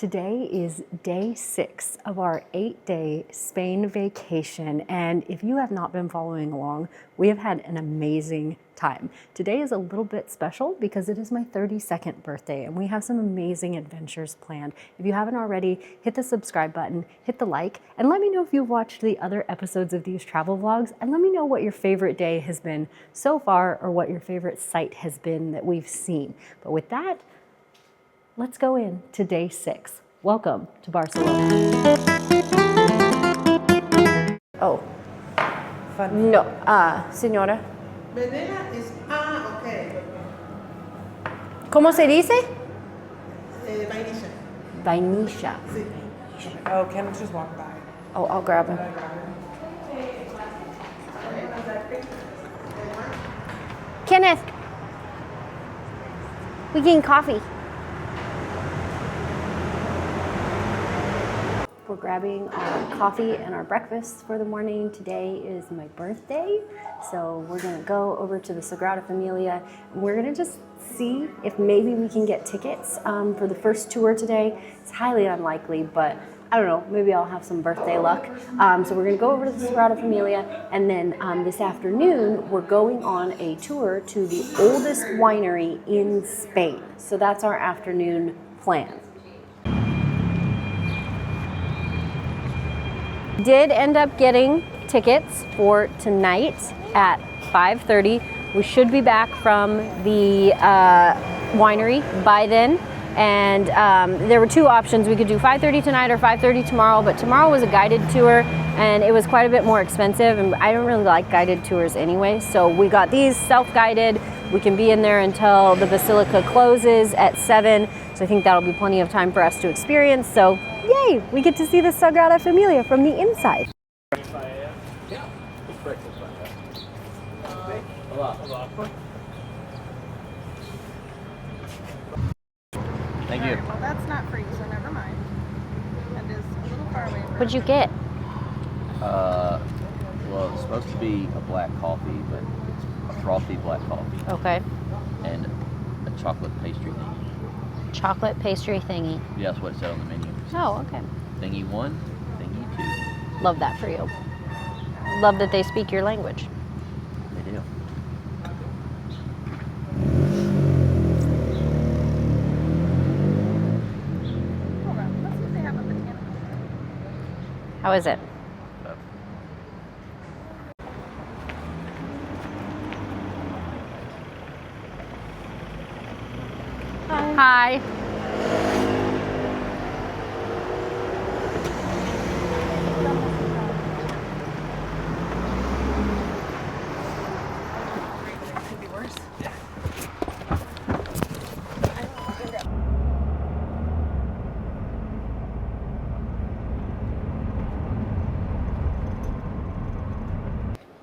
Today is day 6 of our 8-day Spain vacation, and if you have not been following along, we have had an amazing time. Today is a little bit special because it is my 32nd birthday and we have some amazing adventures planned. If you haven't already, hit the subscribe button, hit the like, and let me know if you've watched the other episodes of these travel vlogs, and let me know what your favorite day has been so far or what your favorite site has been that we've seen. But with that, let's go in to day 6. Welcome to Barcelona. Oh. No, señora. Venera is, okay. ¿Cómo se dice? Vainilla. Vainilla. Sí. Oh, Ken just walked by. Oh, I'll grab him. Kenneth, we getting coffee. We're grabbing our coffee and our breakfast for the morning. Today is my birthday, so we're gonna go over to the Sagrada Familia. We're gonna just see if maybe we can get tickets for the first tour today. It's highly unlikely, but I don't know, maybe I'll have some birthday luck. So we're gonna go over to the Sagrada Familia, and then this afternoon, we're going on a tour to the oldest winery in Spain. So that's our afternoon plan. Did end up getting tickets for tonight at 5:30. We should be back from the winery by then. And there were two options. We could do 5:30 tonight or 5:30 tomorrow, but tomorrow was a guided tour and it was quite a bit more expensive, and I don't really like guided tours anyway. So we got these self-guided. We can be in there until the Basilica closes at 7. So I think that'll be plenty of time for us to experience. So yay, we get to see the Sagrada Familia from the inside. Thank you. Well, that's not free, so never mind. That is a little far away. What'd you get? Well, it's supposed to be a black coffee, but it's a frothy black coffee Okay. and a chocolate pastry thingy. Chocolate pastry thingy. Yeah, that's what it said on the menu. Oh, okay. Thingy 1, thingy 2. Love that for you. Love that they speak your language. They do. Hold on, let's see if they have a banana. How is it? Hi. Could be worse.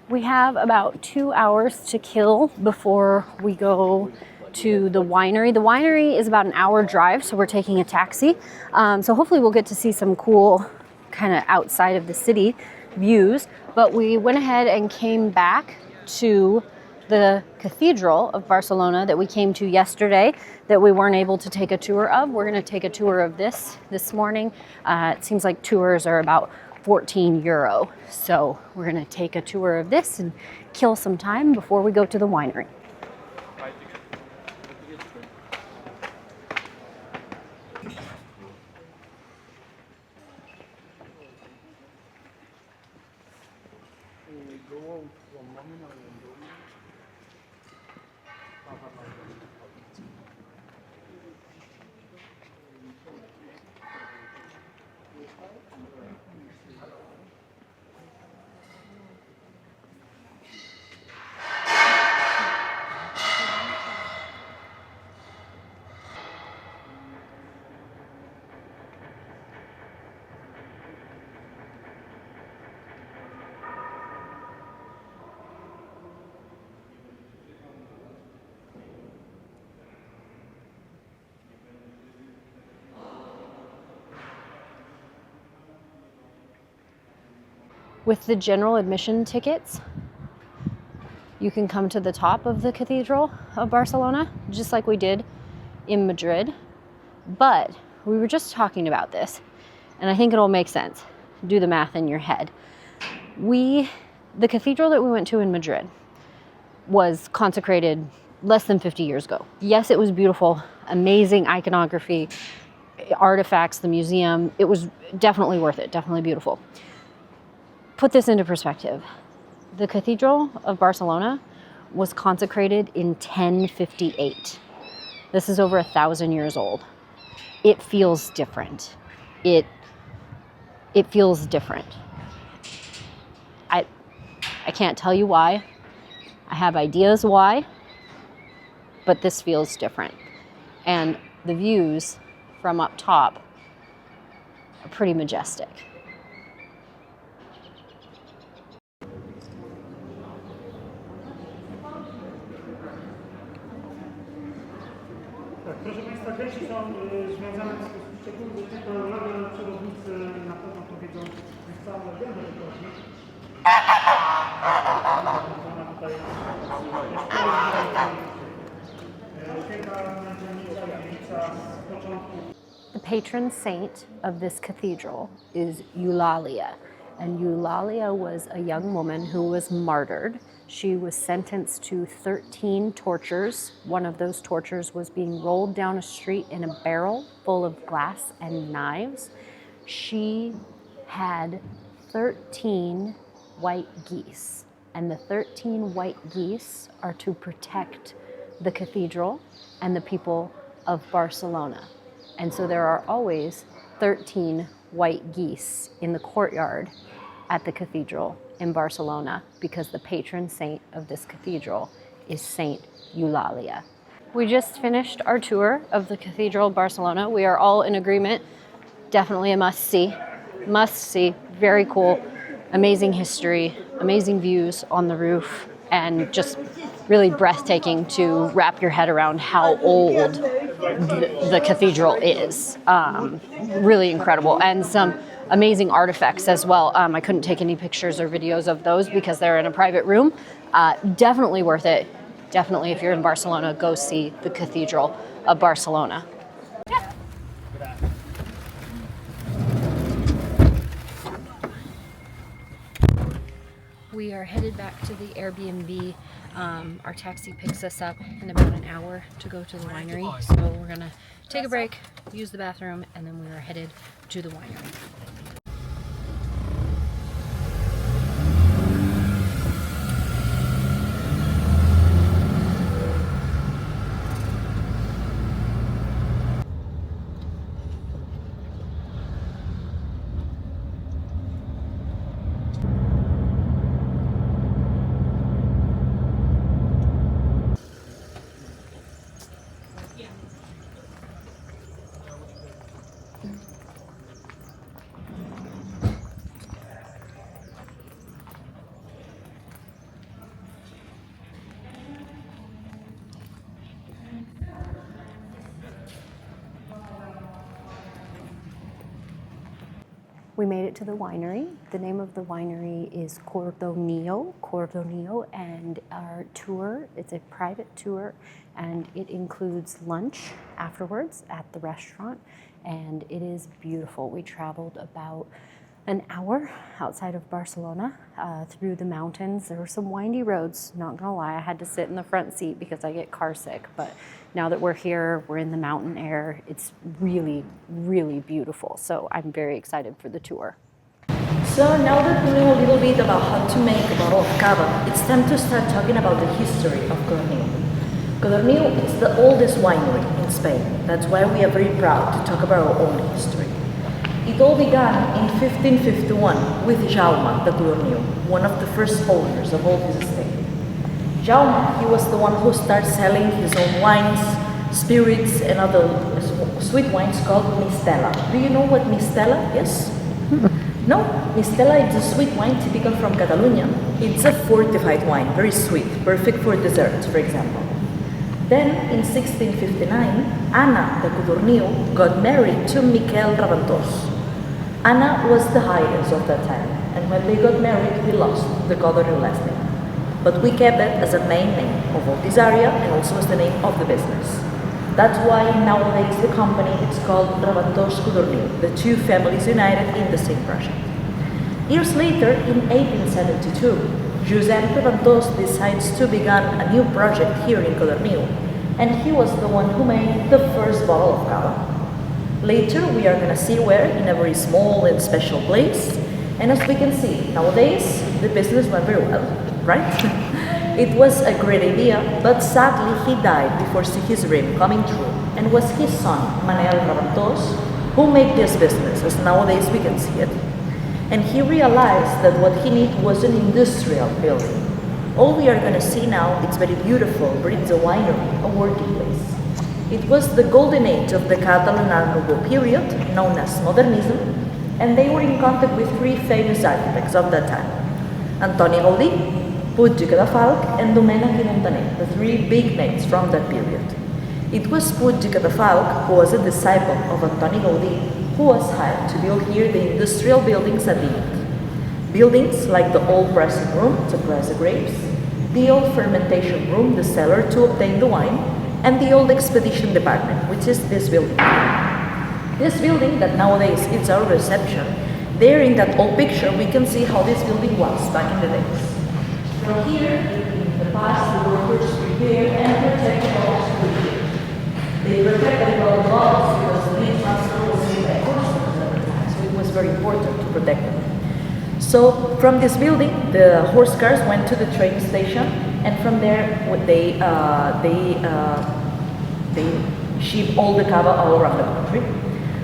We have about 2 hours to kill before we go to the winery. The winery is about an hour drive, so we're taking a taxi. So hopefully we'll get to see some cool kind of outside of the city views. But we went ahead and came back to the Cathedral of Barcelona that we came to yesterday that we weren't able to take a tour of. We're going to take a tour of this morning. It seems like tours are about 14 euro. So we're going to take a tour of this and kill some time before we go to the winery. With the general admission tickets, you can come to the top of the Cathedral of Barcelona, just like we did in Madrid. But we were just talking about this, and I think it'll make sense. Do the math in your head. The cathedral that we went to in Madrid was consecrated less than 50 years ago. Yes, it was beautiful, amazing iconography, artifacts, the museum. It was definitely worth it, definitely beautiful. Put this into perspective. The Cathedral of Barcelona was consecrated in 1058. This is over 1,000 years old. It feels different. It feels different. I can't tell you why. I have ideas why, but this feels different. And the views from up top are pretty majestic. Tak, proszę Państwa, gęsi są związane w sposób szczególny, tylko logo przewodnicy na pewno powiedzą całą legendę wychodzi. Ona tutaj The patron saint of this cathedral is Eulalia. And Eulalia was a young woman who was martyred. She was sentenced to 13 tortures. One of those tortures was being rolled down a street in a barrel full of glass and knives. She had 13 white geese, and the 13 white geese are to protect the cathedral and the people of Barcelona. And so there are always 13 white geese in the courtyard at the cathedral in Barcelona because the patron saint of this cathedral is Saint Eulalia. We just finished our tour of the Cathedral of Barcelona. We are all in agreement. Definitely a must-see. Must-see. Very cool. Amazing history, amazing views on the roof, and just really breathtaking to wrap your head around how old the cathedral is. Really incredible, and some amazing artifacts as well. I couldn't take any pictures or videos of those because they're in a private room. Definitely worth it. Definitely, if you're in Barcelona, go see the Cathedral of Barcelona. We are headed back to the Airbnb. Our taxi picks us up in about an hour to go to the winery. So we're gonna take a break, use the bathroom, and then we are headed to the winery. We made it to the winery. The name of the winery is Cordoniu, and our tour, it's a private tour, and it includes lunch afterwards at the restaurant, and it is beautiful. We traveled about an hour outside of Barcelona through the mountains. There were some windy roads, not gonna lie. I had to sit in the front seat because I get car sick, but now that we're here, we're in the mountain air. It's really, really beautiful. So I'm very excited for the tour. So now that we know a little bit about how to make a bottle of Cava, it's time to start talking about the history of Codorníu. Codorníu is the oldest winery in Spain. That's why we are very proud to talk about our own history. It all began in 1551 with Jaume de Codorníu, one of the first owners of all his estate. Jaume, he was the one who started selling his own wines, spirits, and other sweet wines called Mistela. Do you know what Mistela is? No? Mistela is a sweet wine typical from Catalonia. It's a fortified wine, very sweet, perfect for desserts, for example. Then, in 1659, Anna de Codorníu got married to Miquel Raventós. Anna was the heiress of that time, and when they got married, we lost the Codorníu last name. But we kept it as a main name of this area and also as the name of the business. That's why nowadays the company is called Reventós Codorníu, the two families united in the same project. Years later, in 1872, Josep Reventós decides to begin a new project here in Codorníu, and he was the one who made the first bottle of Cava. Later, we are going to see where, in a very small and special place, and as we can see, nowadays, the business went very well, right? It was a great idea, but sadly he died before seeing his dream coming true, and it was his son, Manuel Reventós, who made this business, as nowadays we can see it. And he realized that what he needed was an industrial building. All we are going to see now, it's very beautiful, but it's a winery, a working place. It was the golden age of the Catalan Art Nouveau period, known as Modernism, and they were in contact with three famous architects of that time: Antoni Gaudí, Puig de Cadafalch, and Domènech i Montaner, the three big names from that period. It was Puig de Cadafalch, who was a disciple of Antoni Gaudí, who was hired to build here the industrial buildings at the end. Buildings like the old pressing room to press the grapes, the old fermentation room, the cellar to obtain the wine, and the old expedition department, which is this building. This building that nowadays is our reception, there in that old picture we can see how this building was back in the days. From here, in the past, the workers prepared and protected all the They protected all the walls because the main transfer was made by horses at the time, so it was very important to protect them. So from this building, the horse cars went to the train station, and from there they ship all the cava all around the country.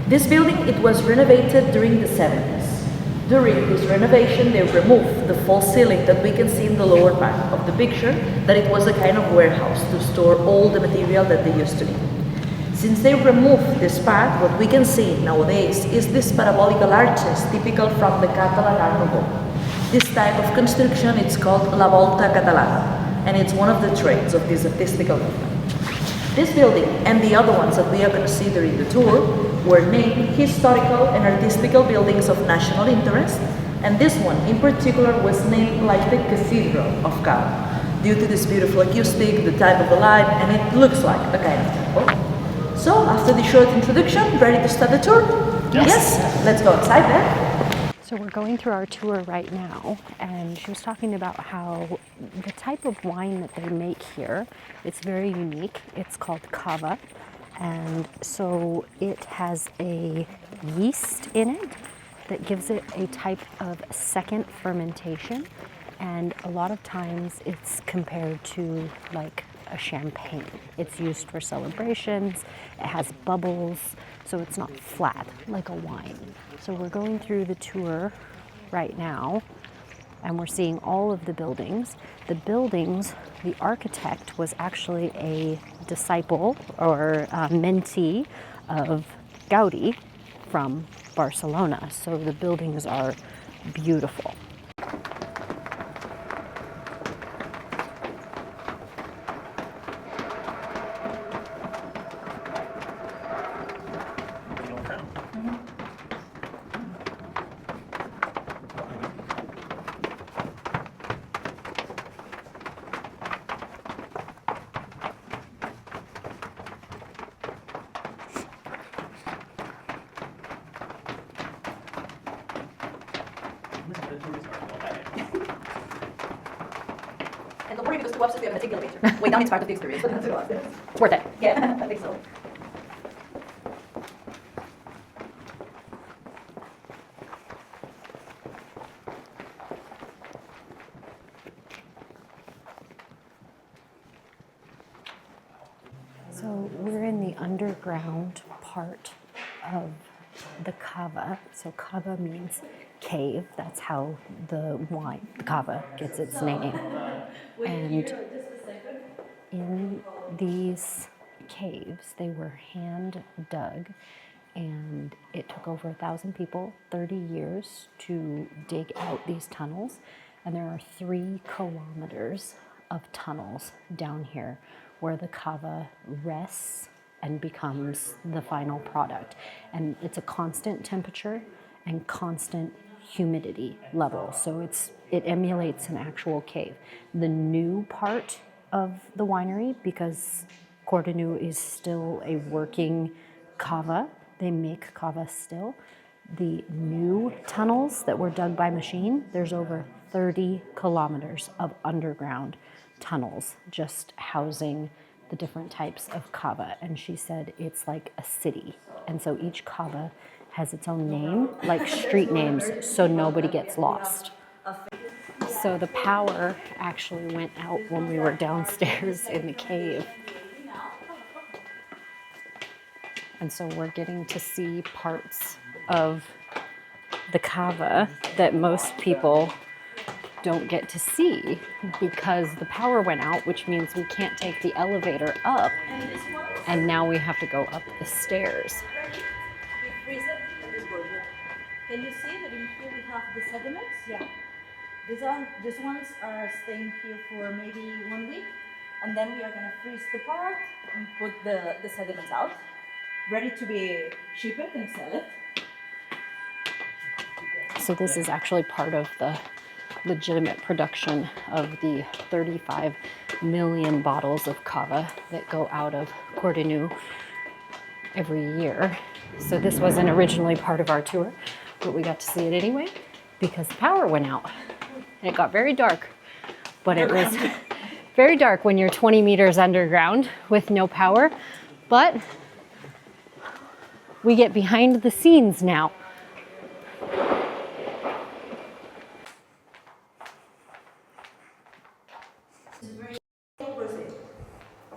This building, it was renovated during the 70s. During this renovation, they removed the false ceiling that we can see in the lower part of the picture, that it was a kind of warehouse to store all the material that they used to need. Since they removed this part, what we can see nowadays is this parabolical arches typical from the Catalan Art Nouveau. This type of construction, it's called La Volta Catalana, and it's one of the traits of this artistical movement. This building and the other ones that we are going to see during the tour were named historical and artistical buildings of national interest, and this one in particular was named like the Cathedral of Cava, due to this beautiful acoustic, the type of the light, and it looks like a kind of temple. So, after the short introduction, ready to start the tour? Yes? Let's go inside then. So we're going through our tour right now, and she was talking about how the type of wine that they make here, it's very unique. It's called Cava, and so it has a yeast in it that gives it a type of second fermentation, and a lot of times it's compared to like a champagne. It's used for celebrations, it has bubbles, so it's not flat like a wine. So we're going through the tour right now, and we're seeing all of the buildings. The buildings, the architect was actually a disciple or a mentee of Gaudí from Barcelona, so the buildings are beautiful. And don't worry, because 2 hours we are going to take the elevator. Way down is part of the experience, but that's It's worth it. Yeah, I think so. So we're in the underground part of the Cava. So Cava means cave. That's how the wine, the Cava, gets its name. And in these caves, they were hand dug, and it took over 1,000 people 30 years to dig out these tunnels. And there are 3 kilometers of tunnels down here where the Cava rests and becomes the final product. And it's a constant temperature and constant humidity level. So it emulates an actual cave. The new part of the winery, because Cordoniu is still a working cava. They make cava still. The new tunnels that were dug by machine, there's over 30 kilometers of underground tunnels just housing the different types of cava. And she said it's like a city. And so each cava has its own name, like street names, so nobody gets lost. So the power actually went out when we were downstairs in the cave. And so we're getting to see parts of the cava that most people don't get to see because the power went out, which means we can't take the elevator up. And now we have to go up the stairs. Can you see that in here we have the sediments? Yeah. These ones are staying here for maybe 1 week, and then we are gonna freeze the part and put the sediments out, ready to be shipped and sell it. So this is actually part of the legitimate production of the 35 million bottles of cava that go out of Cordoniu every year. So this wasn't originally part of our tour, but we got to see it anyway because the power went out. And it got very dark, but it was very dark when you're 20 meters underground with no power. But we get behind the scenes now.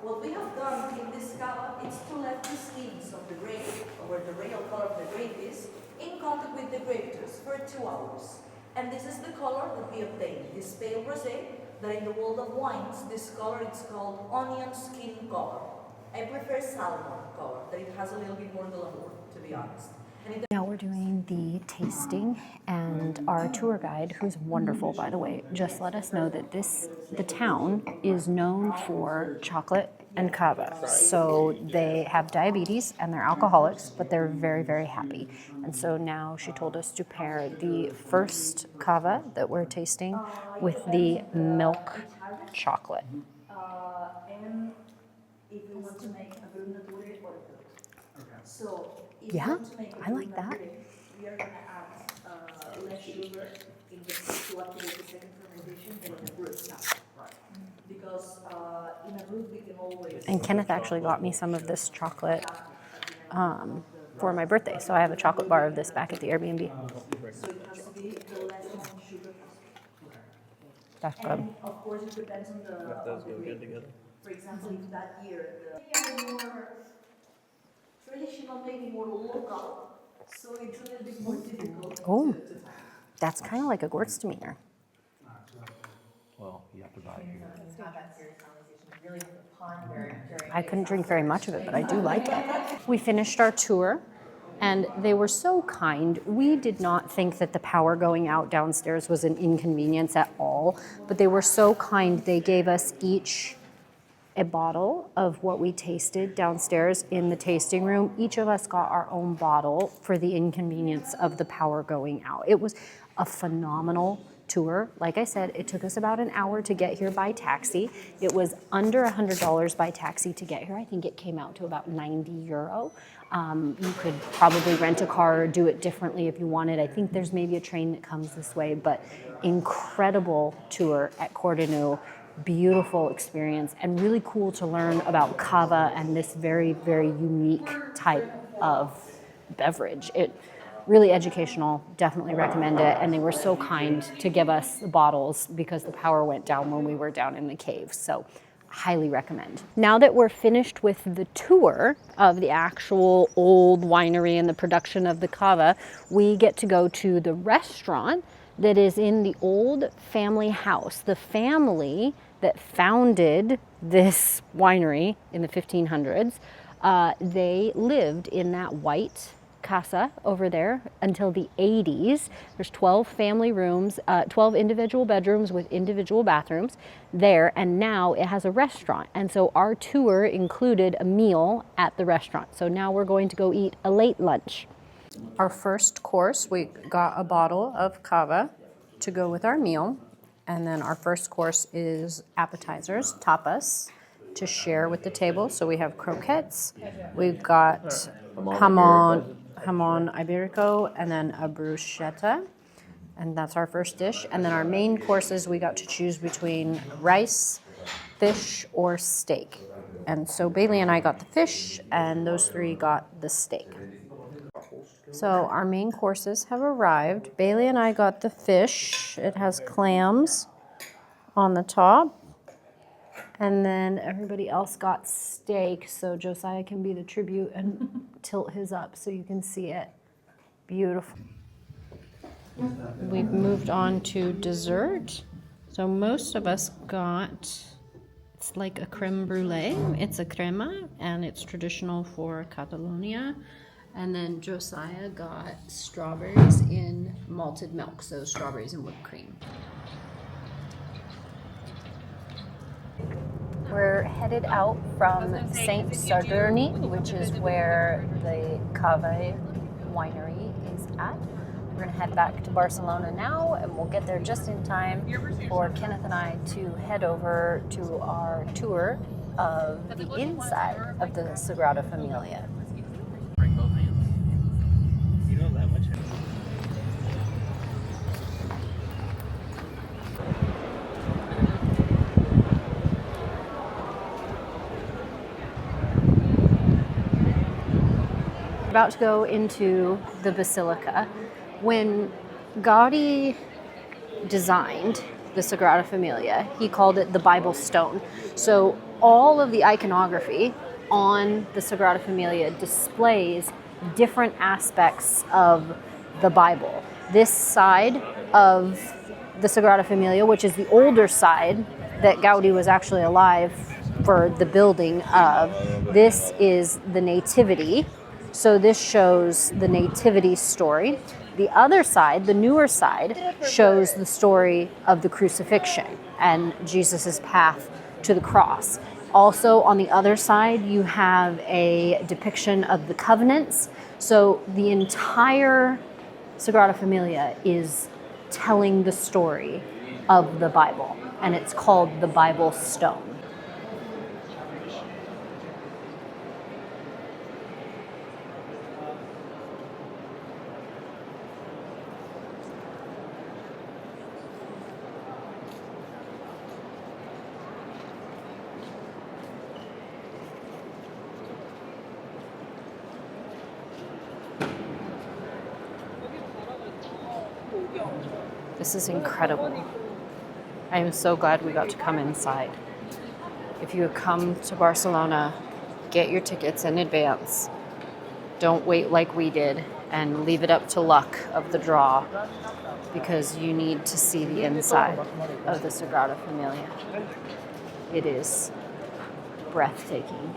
What we have done in this cava is to let the skins of the grape, or where the real color of the grape is, in contact with the grape juice for 2 hours. And this is the color that we obtain, this pale rosé, that in the world of wines, this color is called onion skin color. I prefer salmon color, that it has a little bit more glamour, to be honest. Now we're doing the tasting, and our tour guide, who's wonderful by the way, just let us know that the town is known for chocolate and cava. So they have diabetes and they're alcoholics, but they're very, very happy. And so now she told us to pair the first cava that we're tasting with the milk chocolate. And if you want to make a good nature or so if Yeah, you want to make a I like that. we are going to add less sugar in the to activate the second fermentation than in a brut now. Because in a brut we can always. And Kenneth actually got me some of this chocolate for my birthday. So I have a chocolate bar of this back at the Airbnb. So it has to be the less amount of sugar possible. That's good. And of course it depends on the grape. For example, if that year the more traditional, maybe more local, so it's a little bit more difficult. Oh, that's kind of like a Gewürztraminer. Well, you have to buy it here. I couldn't drink very much of it, but I do like it. We finished our tour, and they were so kind. We did not think that the power going out downstairs was an inconvenience at all, but they were so kind. They gave us each a bottle of what we tasted downstairs in the tasting room. Each of us got our own bottle for the inconvenience of the power going out. It was a phenomenal tour. Like I said, it took us about an hour to get here by taxi. It was under $100 by taxi to get here. I think it came out to about 90 euro. You could probably rent a car or do it differently if you wanted. I think there's maybe a train that comes this way, but incredible tour at Cordoniu. Beautiful experience and really cool to learn about cava and this very, very unique type of beverage. It really educational, definitely recommend it. And they were so kind to give us the bottles because the power went down when we were down in the cave. So highly recommend. Now that we're finished with the tour of the actual old winery and the production of the cava, we get to go to the restaurant that is in the old family house. The family that founded this winery in the 1500s, they lived in that white casa over there until the 80s. There's 12 family rooms, 12 individual bedrooms with individual bathrooms there, and now it has a restaurant. And so our tour included a meal at the restaurant. So now we're going to go eat a late lunch. Our first course, we got a bottle of cava to go with our meal. And then our first course is appetizers, tapas. to share with the table. So we have croquettes, we've got jamon iberico, and then a bruschetta. And that's our first dish. And then our main courses, we got to choose between rice, fish, or steak. And so Bailey and I got the fish, and those three got the steak. So our main courses have arrived. Bailey and I got the fish. It has clams on the top. And then everybody else got steak, so Josiah can be the tribute and tilt his up so you can see it. Beautiful. We've moved on to dessert. So most of us got, it's like a creme brulee. It's a crema, and it's traditional for Catalonia. And then Josiah got strawberries in malted milk, so strawberries and whipped cream. We're headed out from St. Sadurni, which is where the Cava winery is at. We're going to head back to Barcelona now, and we'll get there just in time for Kenneth and I to head over to our tour of the inside of the Sagrada Familia. Bring both hands. You don't have that much. About to go into the basilica. When Gaudí designed the Sagrada Familia, he called it the Bible stone. So all of the iconography on the Sagrada Familia displays different aspects of the Bible. This side of the Sagrada Familia, which is the older side that Gaudí was actually alive for the building of, this is the Nativity. So this shows the Nativity story. The other side, the newer side, shows the story of the crucifixion and Jesus' path to the cross. Also, on the other side, you have a depiction of the covenants. So the entire Sagrada Familia is telling the story of the Bible, and it's called the Bible stone. This is incredible. I am so glad we got to come inside. If you come to Barcelona, get your tickets in advance. Don't wait like we did and leave it up to luck of the draw, because you need to see the inside of the Sagrada Familia. It is breathtaking.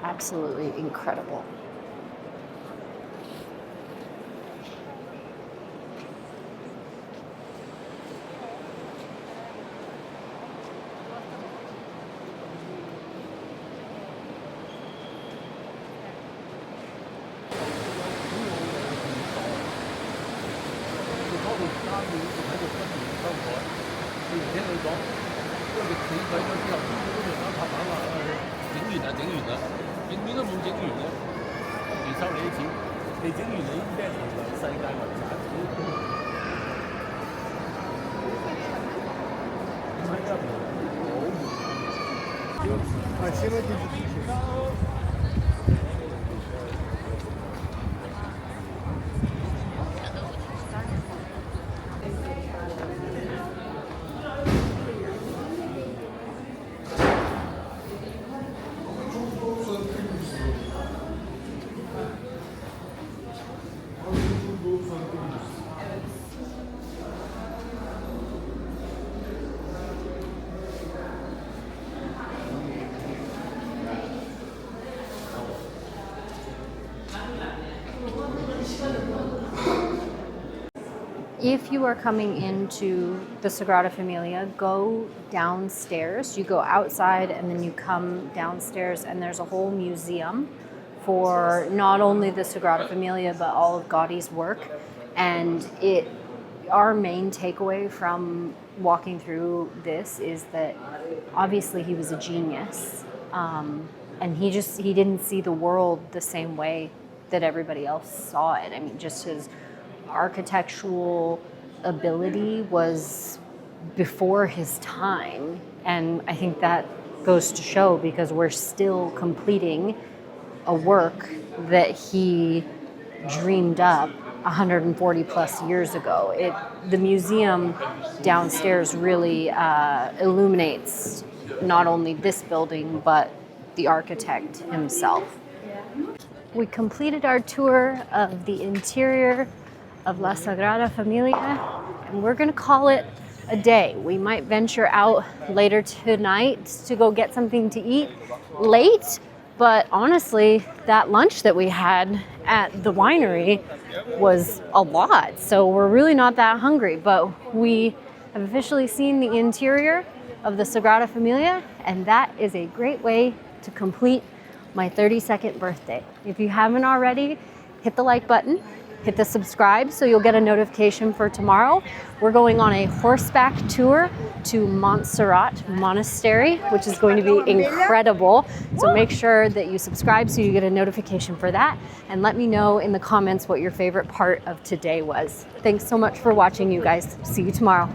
Absolutely incredible. If you are coming into the Sagrada Familia, go downstairs. You go outside and then you come downstairs, and there's a whole museum for not only the Sagrada Familia but all of Gaudi's work. And our main takeaway from walking through this is that obviously he was a genius, and he didn't see the world the same way that everybody else saw it. I mean, just his architectural ability was before his time, and I think that goes to show because we're still completing a work that he dreamed up 140 plus years ago. The museum downstairs really illuminates not only this building but the architect himself. We completed our tour of the interior of La Sagrada Familia, and we're gonna call it a day. We might venture out later tonight to go get something to eat late, but honestly, that lunch that we had at the winery was a lot, so we're really not that hungry. But we have officially seen the interior of the Sagrada Familia, and that is a great way to complete my 32nd birthday. If you haven't already, hit the like button, hit the subscribe so you'll get a notification for tomorrow. We're going on a horseback tour to Montserrat Monastery, which is going to be incredible. So make sure that you subscribe so you get a notification for that. And let me know in the comments what your favorite part of today was. Thanks so much for watching, you guys. See you tomorrow.